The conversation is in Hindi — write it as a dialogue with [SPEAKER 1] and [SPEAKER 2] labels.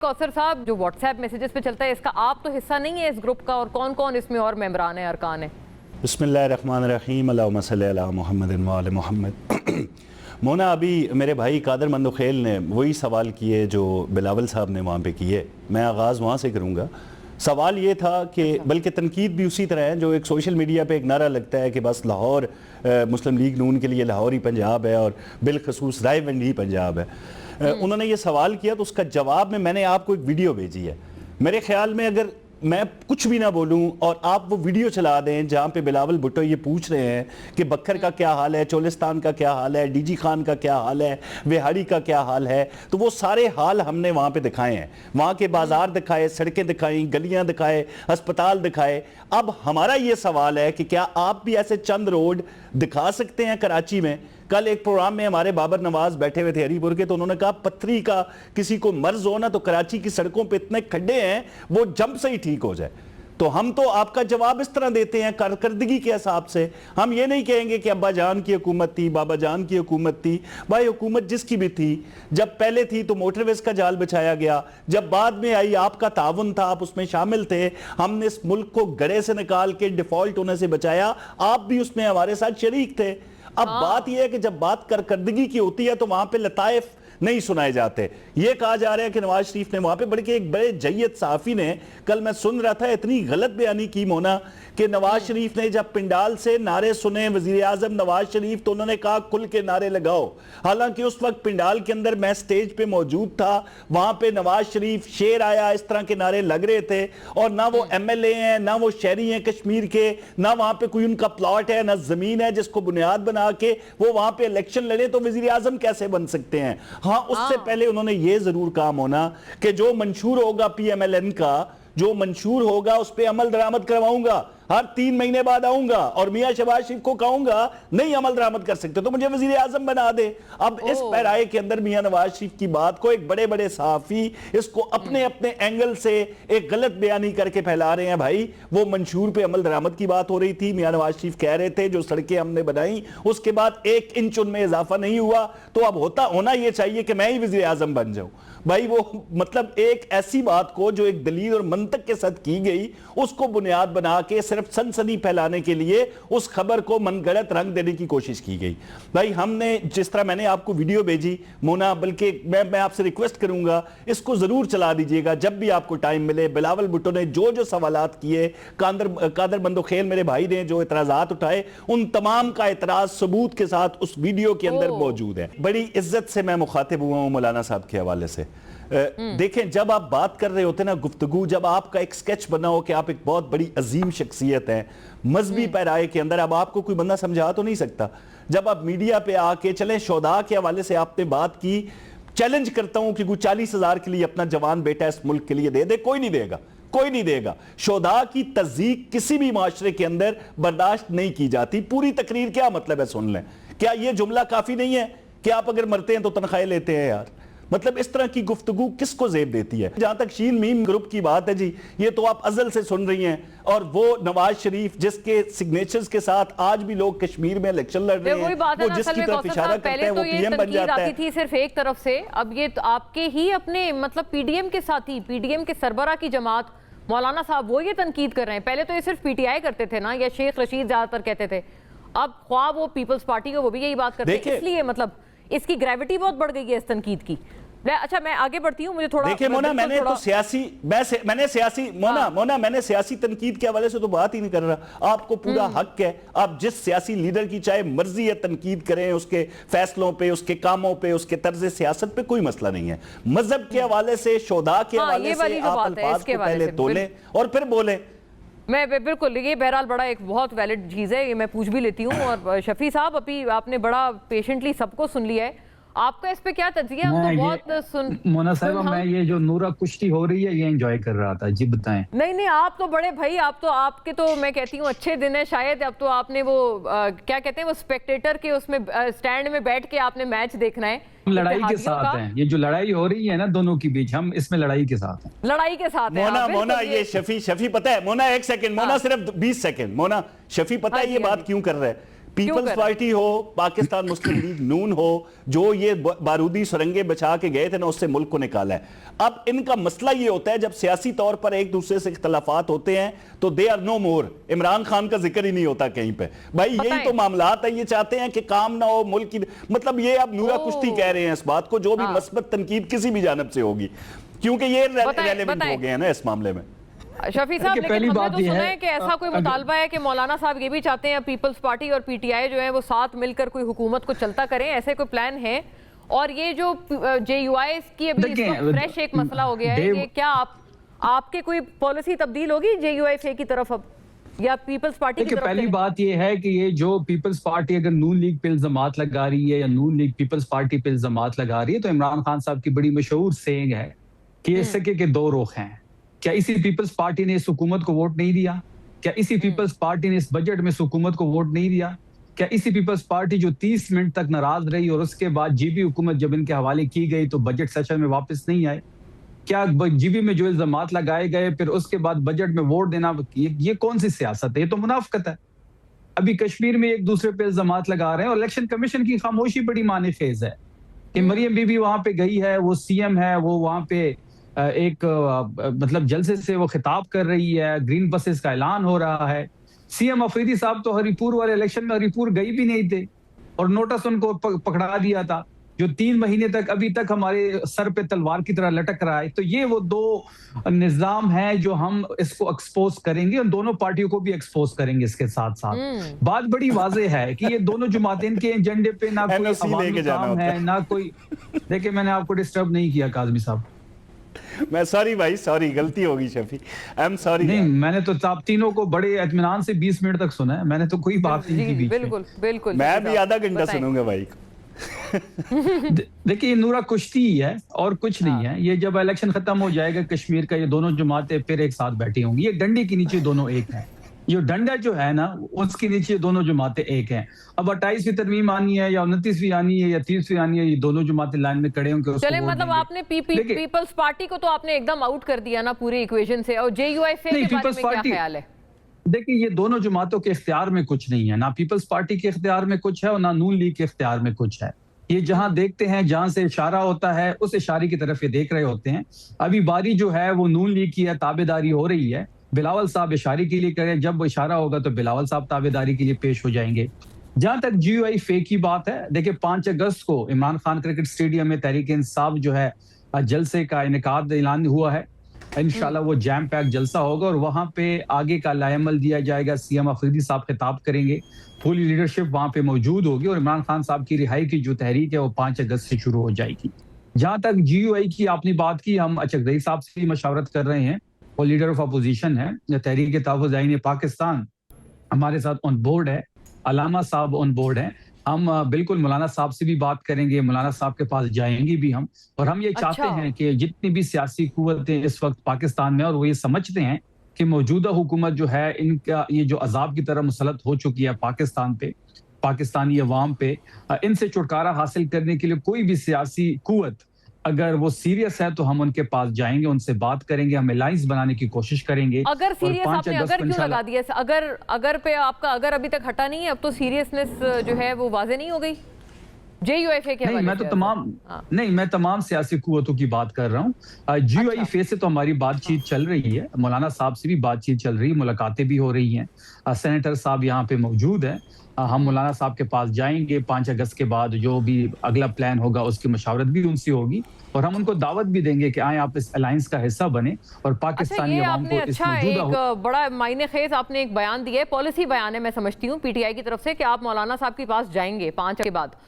[SPEAKER 1] कौसर साहब, जो व्हाट्सएप मैसेजेस पे चलता है इसका आप तो हिस्सा नहीं है इस ग्रुप का, और कौन कौन इसमें और मेंबरान है, अरकान है?
[SPEAKER 2] बिस्मिल्लाहिर्रहमानिर्रहीम, अल्लाहुम्मा सल्ली अला मुहम्मदिन व आले मुहम्मद। मोना, अभी मेरे भाई कादर मंदोखेल ने वही सवाल किए जो बिलावल साहब ने वहाँ पे किए। मैं आगाज़ वहाँ से करूँगा। सवाल ये था कि बल्कि तनकीद भी उसी तरह है जो एक सोशल मीडिया पे एक नारा लगता है कि बस लाहौर मुस्लिम लीग नून के लिए लाहौर ही पंजाब है और बिलखसूस रायवंडी ही पंजाब है। उन्होंने ये सवाल किया तो उसका जवाब में मैंने आपको एक वीडियो भेजी है। मेरे ख्याल में अगर मैं कुछ भी ना बोलूं और आप वो वीडियो चला दें जहां पे बिलावल भुट्टो ये पूछ रहे हैं कि बकर का क्या हाल है, चोलिस्तान का क्या हाल है, डीजी खान का क्या हाल है, विहाड़ी का क्या हाल है, तो वो सारे हाल हमने वहां पे दिखाए हैं। वहां के बाजार दिखाए, सड़कें दिखाई, गलियां दिखाए, अस्पताल दिखाए। अब हमारा ये सवाल है कि क्या आप भी ऐसे चंद रोड दिखा सकते हैं कराची में? कल एक प्रोग्राम में हमारे बाबर नवाज बैठे हुए थे हरीपुर के, तो उन्होंने कहा पत्थरी का किसी को मर्ज हो ना तो कराची की सड़कों पे इतने खड्डे हैं वो जंप से ही ठीक हो जाए। तो हम तो आपका जवाब इस तरह देते हैं कारकर्दगी के हिसाब से। हम ये नहीं कहेंगे कि अब्बा जान की हुकूमत थी, बाबा जान की हुकूमत थी। भाई हुकूमत जिसकी भी थी, जब पहले थी तो मोटरवेज का जाल बिछाया गया, जब बाद में आई आपका ताउन था, आप उसमें शामिल थे। हमने इस मुल्क को गड़े से निकाल के डिफॉल्ट होने से बचाया, आप भी उसमें हमारे साथ शरीक थे। अब बात यह है कि जब बात कारकर्दगी की होती है तो वहां पे लताइफ नहीं सुनाए जाते। ये कहा जा रहा है कि नवाज शरीफ ने वहां पे बल्कि एक बड़े जय्यद सहाफी ने, कल मैं सुन रहा था, इतनी गलत बयानी की मोना कि नवाज शरीफ ने जब पिंडाल से नारे सुने वजीर आजम नवाज शरीफ, तो उन्होंने कहा खुल के नारे लगाओ। हालांकि उस वक्त पिंडाल के अंदर मैं स्टेज पे मौजूद था, वहां पे नवाज शरीफ शेर आया इस तरह के नारे लग रहे थे। और ना वो MLA हैं, ना वो शहरी हैं कश्मीर के, ना वहां पे कोई उनका प्लॉट है, ना जमीन है जिसको बुनियाद बना के वो वहां पे इलेक्शन लड़े, तो वजीर आजम कैसे बन सकते हैं? हाँ, उससे पहले उन्होंने ये जरूर कहा होना कि जो मंशूर होगा PMLN का, जो मंशूर होगा उस पर अमल दरामद करवाऊंगा, हर 3 महीने बाद आऊंगा और मियां शहबाज शरीफ को कहूंगा नहीं अमल दरामद कर सकते तो मुझे वजीर आजम बना दे। अब इस पैराए के अंदर मियां नवाज शरीफ की बात को एक बड़े बड़े सहाफी इसको अपने अपने एंगल से एक गलत बयानी करके फैला रहे हैं। भाई वो मंशूर पे अमल दरामद की बात हो रही थी, मियां नवाज शरीफ कह रहे थे जो सड़कें हमने बनाई उसके बाद 1 इंच उनमें इजाफा नहीं हुआ, तो अब होना यह चाहिए कि मैं ही वजीर आजम बन जाऊं। भाई वो मतलब एक ऐसी बात को जो एक दलील और मंतक के साथ की गई उसको बुनियाद बना के सिर्फ सनसनी फैलाने के लिए उस खबर को मनगढ़ंत रंग देने की कोशिश की गई। भाई हमने जिस तरह मैंने आपको वीडियो भेजी मोना, बल्कि मैं आपसे रिक्वेस्ट करूंगा इसको जरूर चला दीजिएगा जब भी आपको टाइम मिले। बिलावल भुट्टो ने जो जो सवालात किए, कादर मंदोखेल मेरे भाई ने जो इतराजात उठाए, उन तमाम का इतराज सबूत के साथ उस वीडियो के अंदर मौजूद है। बड़ी इज्जत से मैं मुखातिब हुआ हूं मौलाना साहब के हवाले से। देखें, जब आप बात कर रहे होते ना गुफ्तगू, जब आपका एक स्केच बना हो कि आप एक बहुत बड़ी अजीम शख्सियत हैं मजहबी पैराए के अंदर, अब आपको कोई बंदा समझा तो नहीं सकता। जब आप मीडिया पे आके चले शोधा के हवाले से आपने बात की, चैलेंज करता हूं कि कोई 40,000 के लिए अपना जवान बेटा इस मुल्क के लिए दे दे, कोई नहीं देगा, कोई नहीं देगा। शोधा की तज़ीक किसी भी माशरे के अंदर बर्दाश्त नहीं की जाती। पूरी तकरीर क्या मतलब है सुन लें। क्या यह जुमला काफी नहीं है कि आप अगर मरते हैं तो तनख्वाहें लेते हैं? यार मतलब इस तरह की गुफ्तगू किसको जेब देती है? जहां तक शीन मीम ग्रुप की बात है जी, ये तो आप अजल से सुन रही हैं। और वो नवाज शरीफ जिसके सिग्नेचर्स के साथ आज भी लोग कश्मीर में इलेक्शन लड़ रहे हैं, वो जिसकी तरफ इशारा करते हैं वो PM बन जाता है।
[SPEAKER 1] थी सिर्फ एक तरफ से, अब ये तो आपके ही अपने मतलब PDM के साथी, PDM के सरबरा की जमात मौलाना साहब वो ये तनकीद कर रहे हैं। पहले तो ये सिर्फ PTI करते थे ना, या शेख रशीद ज्यादातर कहते थे, अब ख्वाब वो पीपल्स पार्टी को वो भी यही बात करते हैं। इसलिए मतलब इसकी ग्रेविटी बहुत बढ़ गई है इस तनकीद की। अच्छा मैं आगे बढ़ती हूँ, मुझे थोड़ा
[SPEAKER 2] देखिए मोना, मैंने सियासी तनकीद के हवाले से तो बात ही नहीं कर रहा। आपको पूरा हक है, आप जिस सियासी लीडर की चाहे मर्जी है तनकीद करें, उसके फैसलों पे, उसके कामों पे, उसके तर्ज सियासत पे कोई मसला नहीं है। मजहब के हवाले से, शोधा के हवाले से आप अल्फाज को पहले तोलें और फिर बोलें।
[SPEAKER 1] मैं बिल्कुल, ये बहरहाल बड़ा एक बहुत वैलिड चीज़ है, ये मैं पूछ भी लेती हूँ। और शफी साहब अभी आपने बड़ा पेशेंटली सबको सुन लिया है, आपका इस पे क्या तज्जिया? हम तो बहुत सुन
[SPEAKER 3] मोना साहिबा, मैं ये जो नूरा कुश्ती हो रही है ये एंजॉय कर रहा था जी, बताएं।
[SPEAKER 1] नहीं आप तो बड़े भाई, आप तो आपके तो मैं कहती हूँ अच्छे दिन है शायद। अब तो आपने वो क्या कहते हैं वो स्पेक्टेटर के उसमें स्टैंड में बैठ के आपने मैच देखना है।
[SPEAKER 3] लड़ाई के साथ हैं, ये जो लड़ाई हो रही है ना दोनों के बीच, हम इसमें लड़ाई के साथ हैं।
[SPEAKER 1] लड़ाई के साथ
[SPEAKER 2] मोना ये शफी पता है मोना, 1 सेकंड मोना, सिर्फ 20 सेकंड मोना, शफी पता है ये बात क्यों कर रहा है? पीपल्स पार्टी हो, पाकिस्तान मुस्लिम लीग नून हो, जो ये बारूदी सुरंगें बचा के गए थे ना, उससे मुल्क को निकाला है। अब इनका मसला ये होता है जब सियासी तौर पर एक दूसरे से इख्तलाफात होते हैं तो दे आर नो मोर, इमरान खान का जिक्र ही नहीं होता कहीं पे। भाई यही तो मामलात है, ये चाहते हैं कि काम ना हो मुल्क की, मतलब ये अब नूरा कुश्ती कह रहे हैं इस बात को, जो भी मस्बत तनकीद किसी भी जानब से होगी, क्योंकि ये रेलेवेंट हो गए हैं ना इस मामले में।
[SPEAKER 1] शफी साहब, लेकिन हमने तो सुना है कि ऐसा कोई मुतालबा है कि मौलाना साहब ये भी चाहते हैं पीपल्स पार्टी और पीटीआई जो है वो साथ मिलकर कोई हुकूमत को चलता करें, ऐसे कोई प्लान है? और ये जो जेयूआई की अभी फ्रेश एक मसला हो गया है, ये क्या आपके कोई पॉलिसी तब्दील होगी जेयूआई की तरफ अब, या पीपल्स पार्टी की तरफ?
[SPEAKER 3] पहली बात ये है कि ये जो पीपल्स पार्टी अगर नून लीग पे इल्जामात लगा रही है या नून लीग पीपल्स पार्टी पे इल्जामात लगा रही है, तो इमरान खान साहब की बड़ी मशहूर सेइंग है कि ये सिक्के के दो रुख हैं। क्या इसी पीपल्स पार्टी ने इस हुकूमत को वोट नहीं दिया? क्या इसी पीपल्स पार्टी ने इस बजट में इस हुकूमत को वोट नहीं दिया? क्या इसी पीपल्स पार्टी जो 30 मिनट तक नाराज रही और उसके बाद जीबी हुकूमत जब इनके हवाले की गई तो बजट सेशन में वापस नहीं आए? क्या जीबी में जो इल्जामात लगाए गए फिर उसके बाद बजट में वोट देना, ये कौन सी सियासत है? ये तो मुनाफकत है। अभी कश्मीर में एक दूसरे पे इल्जामात लगा रहे हैं और इलेक्शन कमीशन की खामोशी बड़ी माने फेज है कि मरियम बीबी वहां पे गई है, वो सीएम है, वो वहां पे एक मतलब जलसे से वो खिताब कर रही है, ग्रीन बसेस का ऐलान हो रहा है। सीएम अफरीदी साहब तो हरिपुर वाले इलेक्शन में हरिपुर गई भी नहीं थे और नोटिस उनको पकड़ा दिया था, जो 3 महीने तक अभी तक हमारे सर पे तलवार की तरह लटक रहा है। तो ये वो दो निजाम है जो हम इसको एक्सपोज करेंगे और दोनों पार्टियों को भी एक्सपोज करेंगे। इसके साथ साथ बात बड़ी वाज़ेह है कि ये दोनों जमातें के एजेंडे पे ना कोई अवामी काम है ना कोई। देखिए, मैंने आपको डिस्टर्ब नहीं किया काज़मी साहब।
[SPEAKER 2] मैं सॉरी भाई, सॉरी, गलती होगी शफी, आई एम सॉरी।
[SPEAKER 3] नहीं, मैंने तो आप तीनों को बड़े इत्मीनान से 20 मिनट तक सुना है, मैंने तो कोई बात नहीं की बीच में।
[SPEAKER 1] बिल्कुल बिल्कुल,
[SPEAKER 2] मैं भी आधा घंटा सुनूंगा भाई।
[SPEAKER 3] देखिए, नूरा कुश्ती ही है और कुछ नहीं है। ये जब इलेक्शन खत्म हो जाएगा कश्मीर का, ये दोनों जमातें फिर एक साथ बैठी होंगी। ये डंडे के नीचे दोनों एक हैं, जो डंडा जो है ना उसके नीचे दोनों जमातें एक हैं। अब 28वीं तरमीम आनी है या 29वीं आनी है या 30वीं आनी है, ये दोनों जमातें लाइन में खड़े होंगे।
[SPEAKER 1] चले, मतलब आपने पीपल्स पार्टी को तो आपने एकदम आउट कर दिया ना पूरी इक्वेशन से, और जेयूआई के बारे में क्या ख्याल है?
[SPEAKER 3] देखिए, ये दोनों जमातों के इख्तियार में कुछ नहीं है, ना पीपल्स पार्टी के इख्तियार में कुछ है और ना नून लीग के इख्तियार में कुछ है। ये जहां देखते हैं, जहां से इशारा होता है उस इशारे की तरफ ये देख रहे होते हैं। अभी बारी जो है वो नून लीग की है, ताबेदारी हो रही है। बिलावल साहब इशारे के लिए करें, जब वो इशारा होगा तो बिलावल साहब ताबेदारी के लिए पेश हो जाएंगे। जहां तक जीयूआई फे की बात है, देखिए 5 अगस्त को इमरान खान क्रिकेट स्टेडियम में तहरीक इंसाफ जो है जलसे का इनेकाद ऐलान हुआ है। इंशाल्लाह वो जैम पैक जलसा होगा और वहां पे आगे का लाएमल दिया जाएगा। सीएम अफरीदी साहब खिताब करेंगे, पूरी लीडरशिप वहां पे मौजूद होगी और इमरान खान साहब की रिहाई की जो तहरीक है वो 5 अगस्त से शुरू हो जाएगी। जहां तक जीयूआई की आपने बात की, हम अचकदई साहब से भी मशावरत कर रहे हैं, वो लीडर ऑफ अपोजिशन है, तहरीक तहफ़्फ़ुज़ आईन पाकिस्तान हमारे साथ ऑन बोर्ड है, अलामा साहब ऑन बोर्ड है। हम बिल्कुल मौलाना साहब से भी बात करेंगे, मौलाना साहब के पास जाएंगे भी हम, और हम ये चाहते हैं कि जितनी भी सियासी कुव्वतें इस वक्त पाकिस्तान में, और वो ये समझते हैं कि मौजूदा हुकूमत जो है इनका ये जो अजाब की तरह मुसलत हो चुकी है पाकिस्तान पे, पाकिस्तानी अवाम पे, इनसे छुटकारा हासिल करने के लिए कोई भी सियासी कुव्वत अगर वो सीरियस है तो हम उनके पास जाएंगे, उनसे बात करेंगे, हम अलायंस बनाने की कोशिश करेंगे।
[SPEAKER 1] अगर सीरियस आपने अगर क्यों लगा दिया? अगर पे आपका अगर अभी तक हटा नहीं है, अब तो सीरियसनेस जो है वो वाज़ेह नहीं हो गई जेयूआईफे के?
[SPEAKER 3] नहीं, मैं तमाम सियासी कुव्वतों की बात कर रहा हूँ। जीयूआईफे से तो हमारी बातचीत चल रही है, मौलाना साहब से भी बातचीत चल रही है, मुलाकातें भी हो रही हैं। सेनेटर साहब यहाँ पे मौजूद है, हम मौलाना साहब के पास जाएंगे। 5 अगस्त के बाद जो भी अगला प्लान होगा उसकी मशावरत भी उनसे होगी और हम उनको दावत भी देंगे कि आए आप इस अलायंस का हिस्सा बने और पाकिस्तानी अवाम को इस मौजूदा
[SPEAKER 1] एक बड़ा मायने खेज आपने एक बयान दिया है, पॉलिसी बयान है मैं समझती हूँ पीटीआई की तरफ से, कि आप मौलाना साहब के पास जाएंगे 5 के बाद।